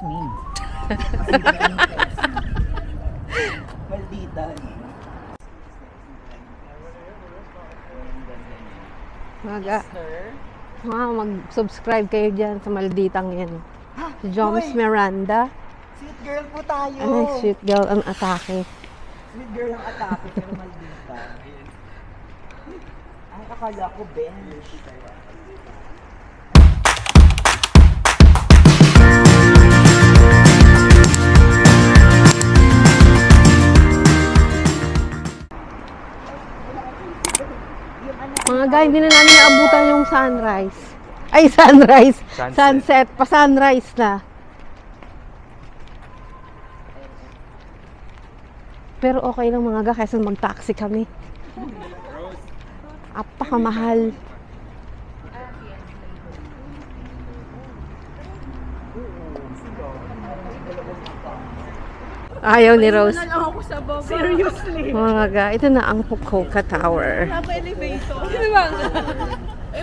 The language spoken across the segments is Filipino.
me. Maldita. Mag-subscribe kayo dyan sa malditang yan. Si Joms Miranda. Sweet girl po tayo. Ay, sweet girl ang atake. Sweet girl ang atake, pero maldita. Ang akala ko, Ben. Mga guys, hindi na namin naabutan yung sunrise. Ay, sunrise. Sunset. Pa-sunrise na. Pero okay lang mga guys, kaysa mag-taxi kami. Apakamahal. Ayaw ni Rose. Na lang ako sa baba. Seriously. Mga guys, ito na ang Fukuoka Tower. Napa-elevator. Di ba?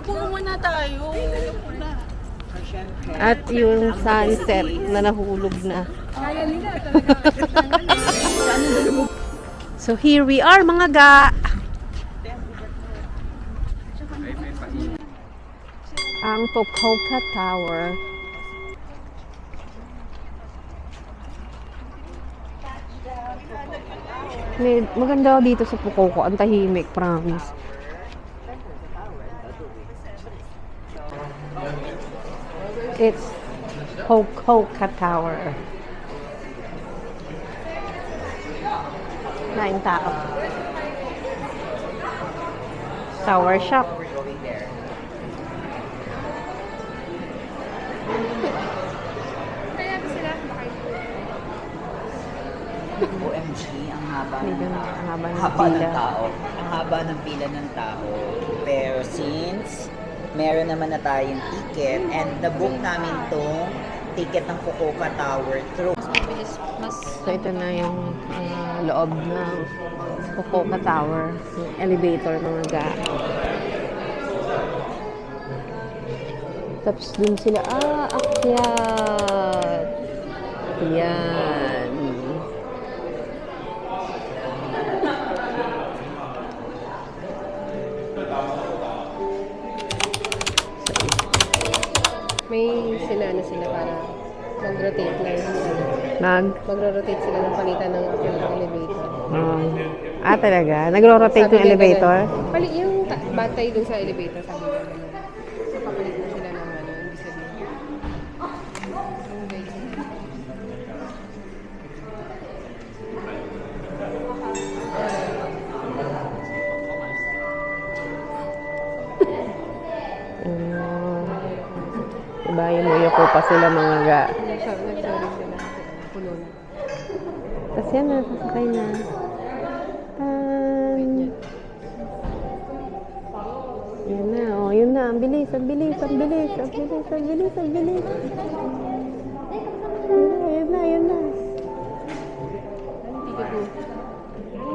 Puno muna tayo. At yung sunset na nahulog na. Kaya nila talaga. So here we are mga ga. Ang Fukuoka Tower. Maganda dito sa Fukuoka. Ang tahimik, promise. It's Fukuoka Tower. 9 tao. Tower shop. OMG, ang haba ng Pila. tao. Ang haba ng pila ng tao. Pero since meron naman na tayong ticket and na-book namin tong ticket ng Fukuoka Tower through. So ito na yung loob ng Fukuoka Tower. Yung elevator mga ga. Tapos dun sila, akyat. Yan. May sinana sila para mag-rotate lang. Magro-rotate sila ng palitan ng elevator. Talaga? Nagro-rotate yung elevator? Yung bantay dun sa elevator, sabi nila naman. So, papalit na sila ng ibig sabihin. Diba, yung muyoko pa sila mga ga. Nag-sorry sila. Puno na. Tapos yan na, sasakay na. Yan na, yun na. Ang bilis, ang bilis, ang bilis, ang bilis, ang bilis, ang bilis. Yun na, yun na.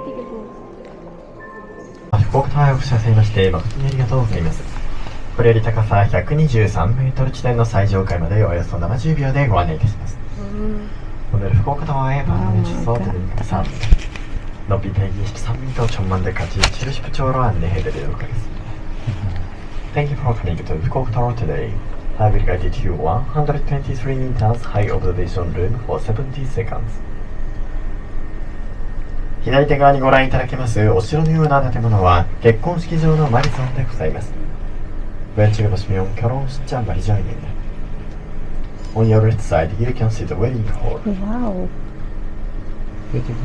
Ticket mo. 福岡タワーをくださいまして誠にありがとうございます。これより高さ123メートル地点の最上階までおよそ70秒でご案内いたします。오늘福岡タワーへ방문해 주셔서 대단히 감사합니다. 높이 123m 전망대까지 70초로 안내해드리도록 하겠습니다. Thank you for coming to Fukuoka Tower today. I will guide you to 123 meters high observation room for 70 seconds. 左手側にご覧いただけますお城のような建物は結婚式場のマリゾンでございます。왼쪽에 보시면 결혼식장 마리장입니다. On your left side, you can see the wedding hall. Wow.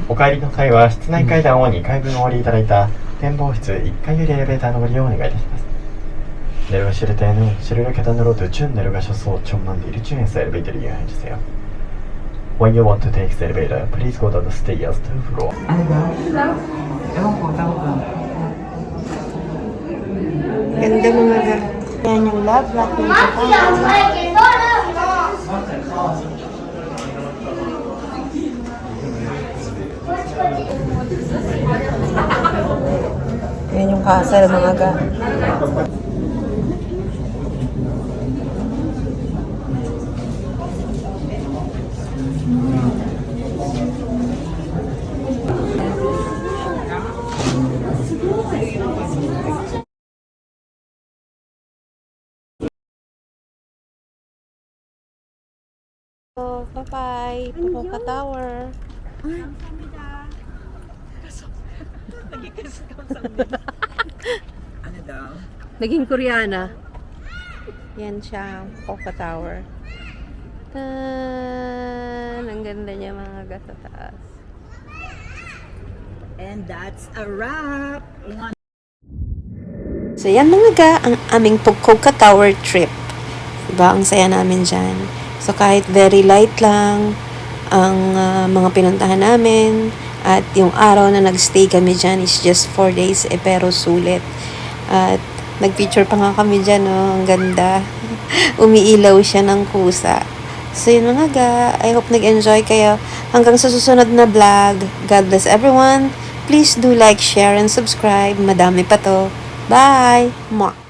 お帰りの際は室内階段を2階分お降りいただいた展望室1階よりエレベーターのご利用をお願いいたします。내려가실 때는 실내 계단으로 늦은 내려가셔서 전망 내리층에서 엘리베이터를 이용해주세요. When you want to take the elevator, please go down the stairs to the floor. Ano ba? Ewan ko, tawag ko. Ganda mga ga. Yan yung love natin. Yan yung castle mga ga. Oh, bye-bye. Fukuoka Tower. Ano daw? Naging Koreana. Yan siya, Fukuoka Tower. Ang ganda niya mga gatataas. And that's a wrap! So yan mga ga, ang aming Fukuoka Tower trip. Diba? Ang saya namin dyan. So kahit very light lang ang mga pinuntahan namin at yung araw na nagstay kami dyan is just 4 days pero sulit. At nag-picture pa nga kami dyan, oh, ang ganda. Umiilaw siya ng kusa. So yun mga ga, I hope nag-enjoy kayo. Hanggang sa susunod na vlog. God bless everyone. Please do like, share, and subscribe. Madami pa to. Bye! Mwah!